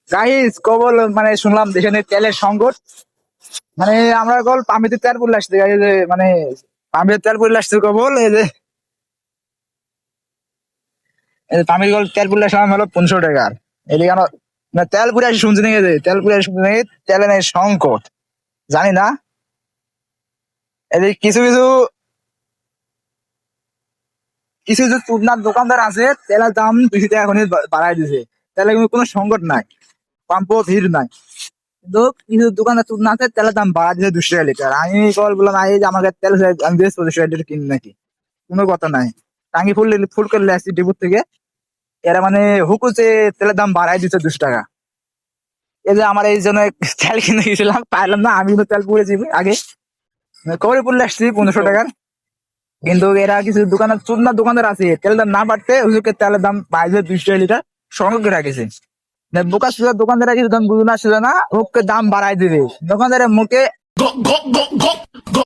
Guys কবল মানে শুনলাম দেশে তেলের সংকট। মানে আমরা কল পাম্পিতে তেল পড়লে আসছে গাইস, মানে পাম্পিতে তেল পড়লে আসছে কবল। পাম্পির কল তেল পড়লে আসলাম হলো 1500 টাকার। এদিকে আমার না তেল পুরে আসি শুনছি নাকি, তেল পুরে আসি শুনছি নাকি তেলে নেই সংকট, জানি না। এদিকে কিছু কিছু কিছু কিছু চুটনার দোকানদার আছে তেলের দাম 200 টাকা এখন বাড়াই দিছে। তেলে কিন্তু কোনো সংকট নাই, পাম্পও ভিড় নাই, কিন্তু কিছু দোকানে চুটনা আছে তেলের দাম বাড়াই দিছে 200 টাকা লিটার। আমি কল বললাম এই যে আমাকে তেল আমি দিয়ে 40 টাকা লিটার কিনি নাকি, কোনো কথা নাই। টাঙ্কি ফুল ফুল করলে আসছি ডিপুর থেকে, এরা মানে হুকুচে তেলের দাম বাড়াই দিচ্ছে 200 টাকা। এই যে আমার এই জন্য তেল কিনে গেছিলাম, পাইলাম না। আমি কিন্তু তেল পুড়েছি আগে, কবরে পড়লে আসছি 1500 টাকার। কিন্তু এরা কিছু দোকানের চুন্নার দোকানদার আছে তেলের দাম না বাড়তে হুজুরকে তেলের দাম 2200 লিটার সংগ্রহ করে রাখেছে। বোকা সুজার দোকানদার কিছু দাম বুঝে না, ছিল না ওকে দাম বাড়াই দিবে দোকানদারের মুখে।